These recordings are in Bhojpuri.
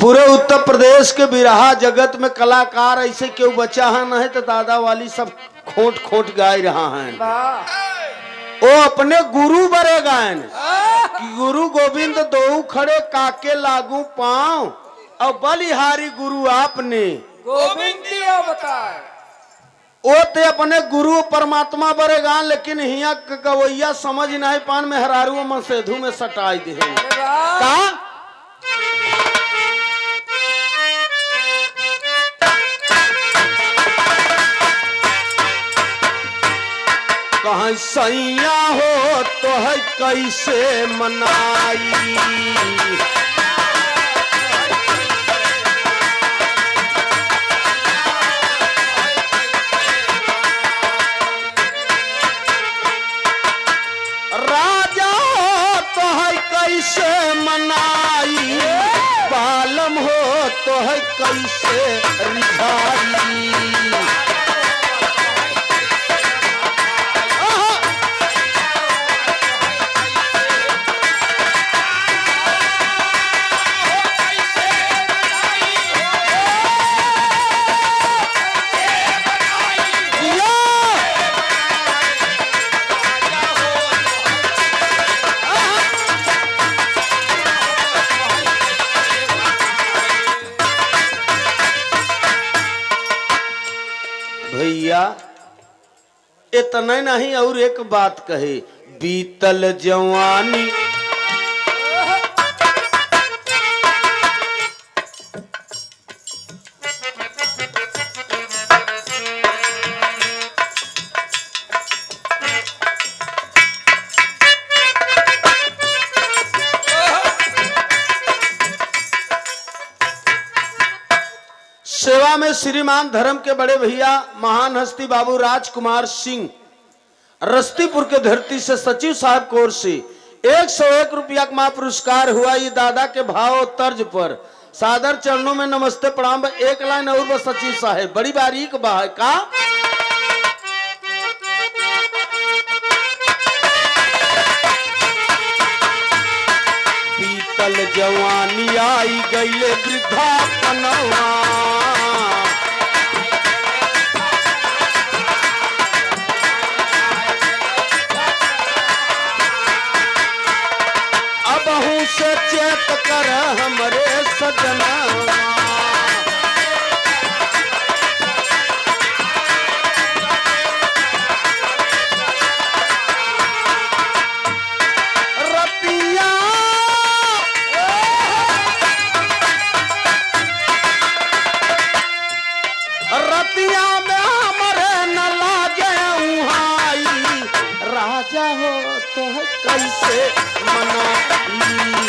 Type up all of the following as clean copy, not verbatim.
पूरे उत्तर प्रदेश के बिरहा जगत में कलाकार ऐसे क्यों बचा है नहीं तो दादा वाली सब खोट खोट गाय रहा है। वो अपने गुरु बरे गायन कि गुरु गोविंद दो खड़े काके लागू पांव और बलिहारी गुरु आपने गोविंद बताए वो ते अपने गुरु परमात्मा बरे गान लेकिन हिया गवैया समझ नहीं पान में हरारू मन सेधु में सटाई दे का कहीं सैया हो तो है कैसे मनाई राजा हो तो है कैसे मनाई बालम हो तो है कैसे रिझाई भैया इतना नहीं और एक बात कहे बीतल जवानी सेवा में श्रीमान धर्म के बड़े भैया महान हस्ती बाबू राजकुमार सिंह रस्तीपुर के धरती से सचिव साहब की ओर से 101 रुपया का पुरस्कार हुआ। ये दादा के भाव तर्ज पर सादर चरणों में नमस्ते प्रणाम। एक लाइन और बस सचिव साहब बड़ी बारीक बात का बीतल जवानी आई गईले वृद्धा कनवा से चेत कर हमरे सजना रतिया रतिया में हमरे न लागे उहाई राजा हो तो है कैसे मनाई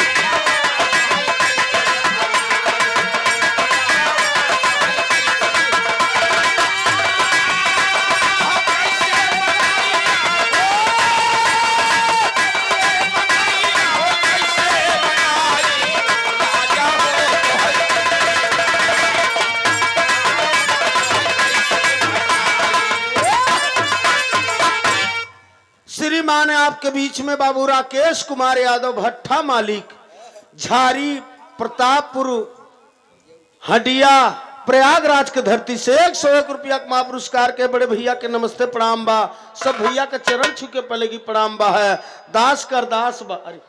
श्रीमान आपके बीच में बाबू राकेश कुमार यादव भट्टा मालिक झारी प्रतापपुर हडिया प्रयागराज के धरती से 101 रुपया का महापुरस्कार के बड़े भैया के नमस्ते प्रणाम बा। सब भैया के चरण छू के पहले की प्रणाम बा है दास कर दास बा। अरे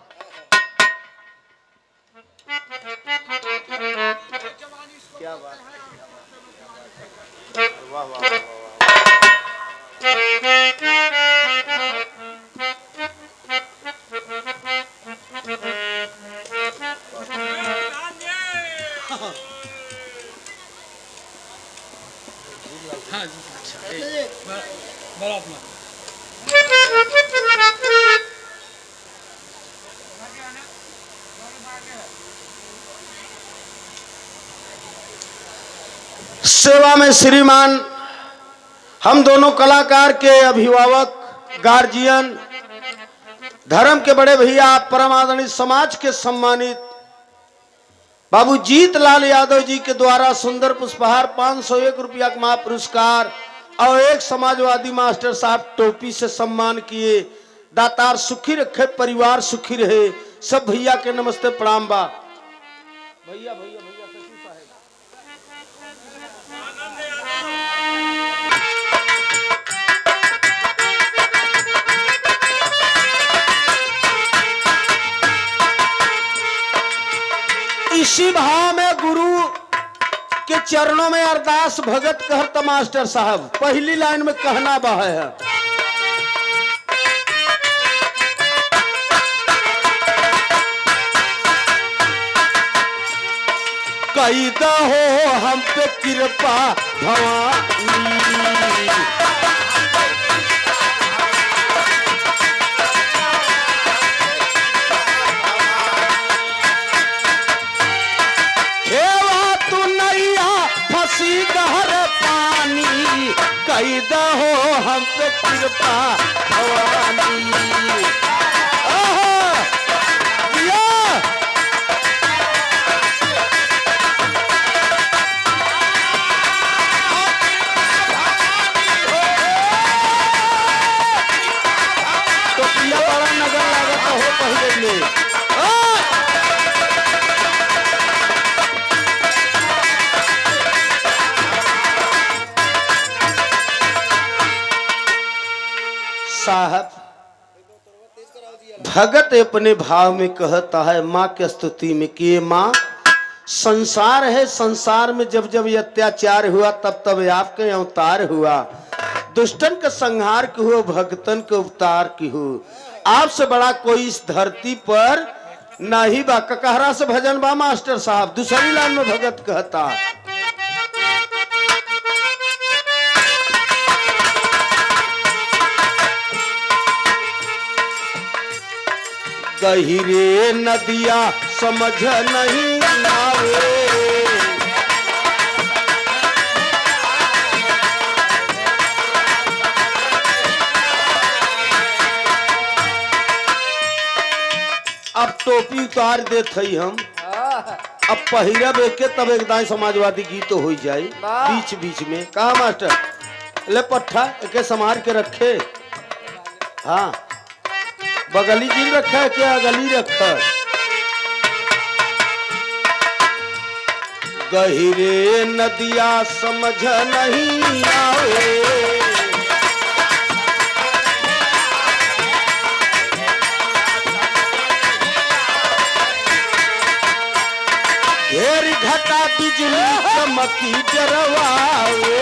क्या बात वाह वाह हाँ जी अच्छा बड़ा अपना सेवा में श्रीमान हम दोनों कलाकार के अभिभावक गार्जियन धर्म के बड़े भैया परम आदरणीय समाज के सम्मानित बाबू जीत लाल यादव जी के द्वारा सुंदर पुष्पहार 501 रुपया का महापुरस्कार और एक समाजवादी मास्टर साहब टोपी से सम्मान किए। दातार सुखी रखे, परिवार सुखी रहे। सब भैया के नमस्ते प्रणाम बा। भैया भैया भैया इसी भाव में गुरु के चरणों में अरदास भगत कहता मास्टर साहब। पहली लाइन में कहना बह है, कई हो हम पे कृपा भवानी। हेवा तू नैया फंसी गहर पानी, कई हो हम पे कृपा भवानी। साहब भगत अपने भाव में कहता है माँ के स्तुति में कि माँ संसार है, संसार में जब जब ये अत्याचार हुआ तब तब आपके अवतार हुआ, दुष्टन का संहार की हो, भगतन के उपतार की हो। आपसे बड़ा कोई इस धरती पर नहीं बा। ककहरा से भजन बा मास्टर साहब। दूसरी लाइन में भगत कहता, गहिरे नदिया समझ नहीं आवे, अब टोपी उतार देते ही हम, अब पहिरब एके तब एकदम समाजवादी गीत हो जाए बीच बीच में। कहा मास्टर ले पट्ठा एके संभाल के रखे। हाँ बगली जी रखा है क्या गली रखा है? गहिरे नदिया समझ नहीं आवे, घेर घटा बिजली चमकी जरवावे।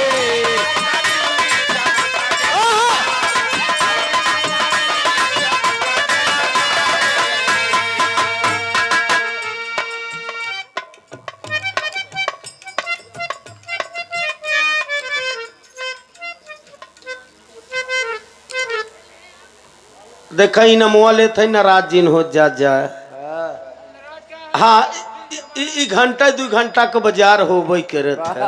देखा ही नमुआ लेते नाराज जिन हो जाए। हाँ घंटा 2 घंटा का बाजार हो वही करे थे।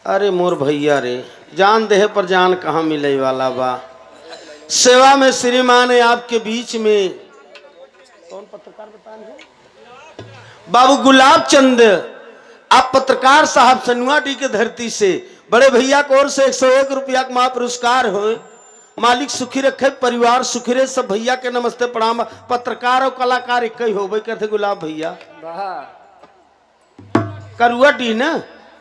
अरे मोर भैया रे जान देहे पर जान कहाँ मिले वाला बा। सेवा में श्रीमान है आपके बीच में कौन पत्रकार बताए बाबू गुलाब चंद, आप पत्रकार साहब सनुआ डी के धरती से बड़े भैया की ओर से 101 रुपया का महापुरस्कार हो। मालिक सुखी रखे, परिवार सुखी रहे। सब भैया के नमस्ते प्रणाम। पत्रकार और कलाकार एक ही हो करते गुलाब भैया करुआ डी ना।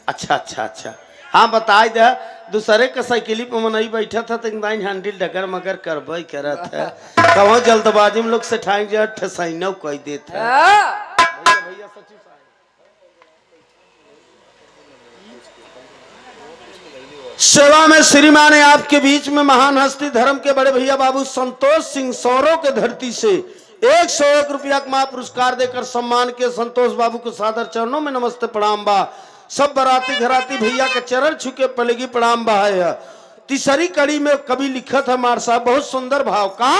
अच्छा अच्छा अच्छा हाँ बताए दे। दूसरे के साइकिली पे मनई बैठा था तो हैंडल डगर मगर करबई करत है। कहो जल्दबाजी में लोग से ठाई जा ठसाइनो कह देते हैं। सेवा में श्रीमान है आपके बीच में महान हस्ती धर्म के बड़े भैया बाबू संतोष सिंह सौरों के धरती से 101 रुपया का महापुरस्कार देकर सम्मान के संतोष बाबू को सादर चरणों में नमस्ते प्रणाम बा। सब बराती घराती भैया के चरण छुके पलेगी प्रणाम बा है। तीसरी कड़ी में कवि लिखत है मार साहब बहुत सुंदर भाव का,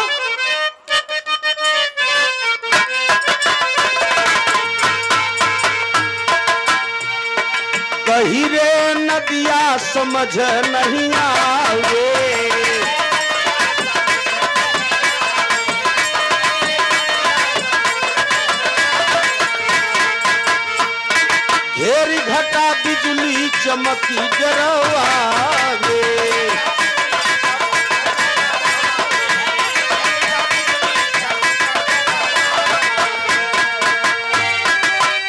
गहिरे नदिया समझ नहीं आवे, घेरी घटा बिजली चमकी डरवावे।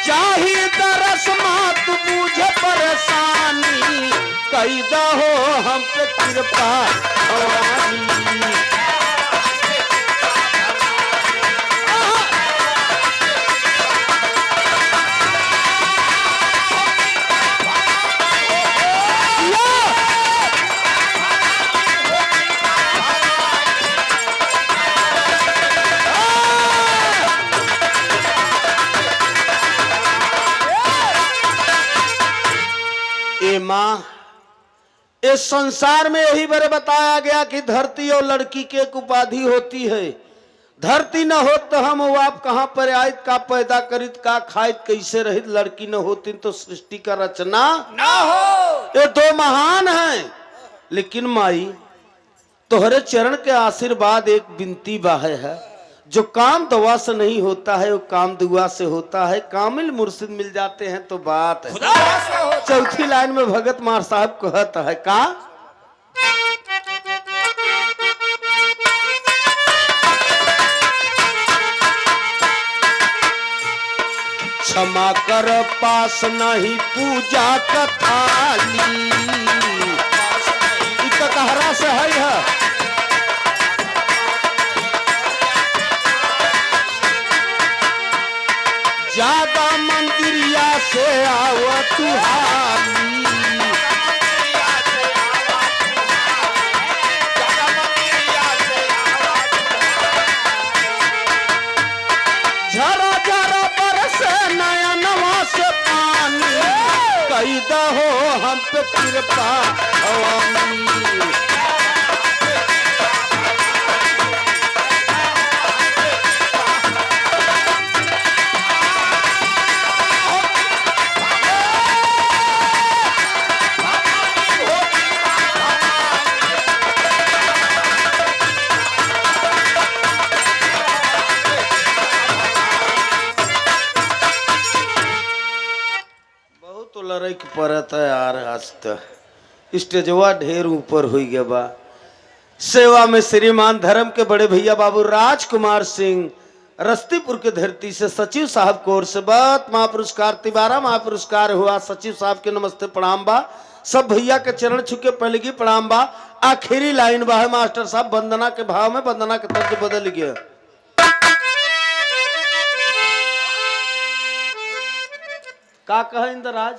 चाहिए दरस मात बूझे परेशानी, कैदा हो हम पे कृपा भवानी। माँ, इस संसार में यही बारे बताया गया कि धरती और लड़की की एक उपाधि होती है। धरती न हो तो हम वो आप कहाँ पर आयत का पैदा करित का खाइत कैसे रहित, लड़की न होती तो सृष्टि का रचना ना हो। ये दो महान हैं। लेकिन माई तोहरे चरण के आशीर्वाद एक बिनती बाहे है, जो काम दवा से नहीं होता है वो काम दुआ से होता है। कामिल मुर्शिद मिल जाते हैं तो बात है। खुदा से हो। चौथी लाइन में भगत मार साहब कहता है का, क्षमा कर पास नहीं पूजा कथाली, इसका कहरा से है। ज्यादा मंदिरिया से आओ तुहारी, झरा झरा बरस नया नवा से पानी, कई दहो हम पे कृपा भवानी। बहुत लड़ाई पड़त है यार, आज तक स्टेजवा ढेर ऊपर हो गया बा। सेवा में श्रीमान धर्म के बड़े भैया बाबू राजकुमार सिंह रस्तीपुर के धरती से सचिव साहब को ओर से बहुत महापुरस्कार, तिबारा महापुरस्कार हुआ। सचिव साहब के नमस्ते प्रणाम बा। सब भैया के चरण छुके पहले की प्रणाम बा। आखिरी लाइन बा है मास्टर साहब, वंदना के भाव में वंदना के तर्ज बदल गया। का कहे इंद्रराज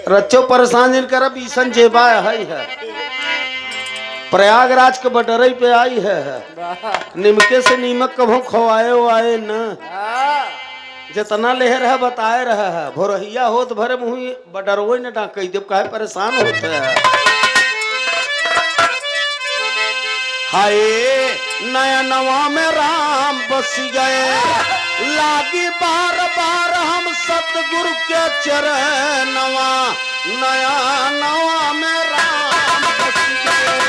रचो परेशान जिनकर अब ईसन जेबा है प्रयागराज के बटरई पे आई है। निमके से नीमक कभो खवाए आए न, जितना लेहर है बताए रहा है। भोरहिया होत भरे मुही बटरवो न डाक देव काहे परेशान होते है। हाय नया नवा में राम बस गए, लागी बार बार हम सतगुरु के चरणवा, नया नवा में राम बस गए।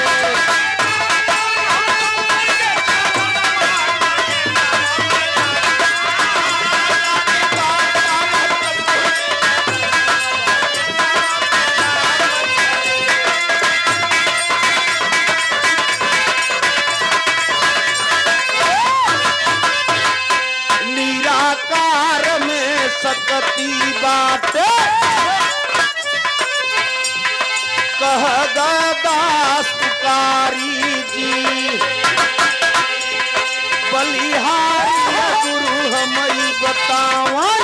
निराकार में सकती बातें कह दास पुकारी जी, बलिहारी गुरु हमें बतावन,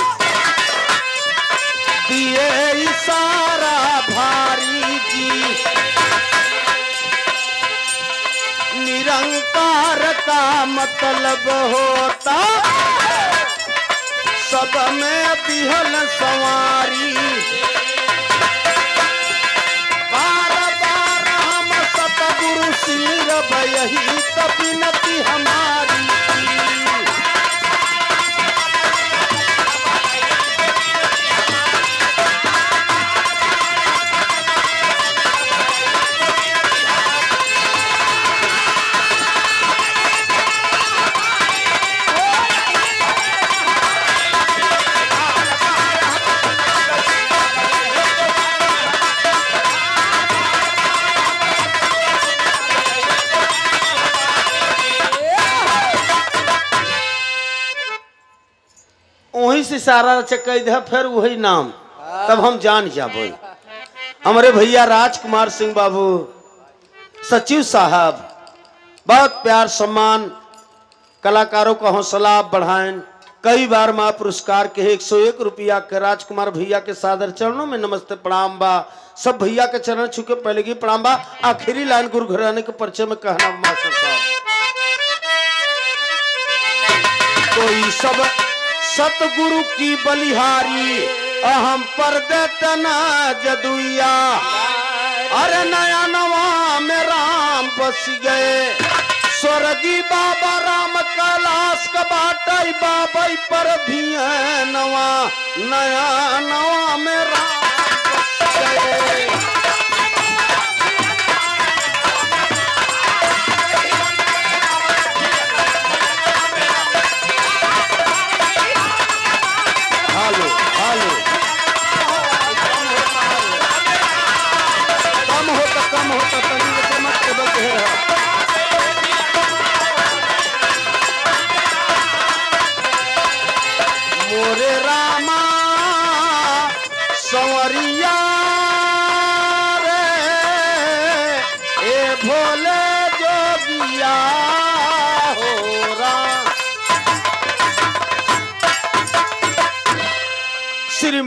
दिए इशारा भारी जी। निरंकार का मतलब होता सब में बिहल सवारी, बार बार हम सतगुरु सिरब यही तबिनती हमारी। वही से सारा चक्कर है, फिर वही नाम तब हम जान जाबो। हमारे भैया राजकुमार सिंह बाबू सचिव साहब बहुत प्यार सम्मान, कलाकारों का हौसला बढ़ाएं। कई बार माँ पुरस्कार के 101 रुपया के राजकुमार भैया के सादर चरणों में नमस्ते प्रणाम बा। सब भैया के चरण छुके पहले की प्रणाम बा। आखिरी लाइन गुरु घराने के परिचय में कहना मास्टर साहब, कोई सब सतगुरु की बलिहारी अहम पर देतना जदुइया अरे नया नवा में राम बस गए स्वर्गी बाबा राम कैलाश का बाटाई बाबा पर भी है नवा नया नवा में राम बस गए। हालो हालो कम होता तनी के चमक के बगैर मोरे रामा संवरिया रे ए भोले जोगिया हो राम श्री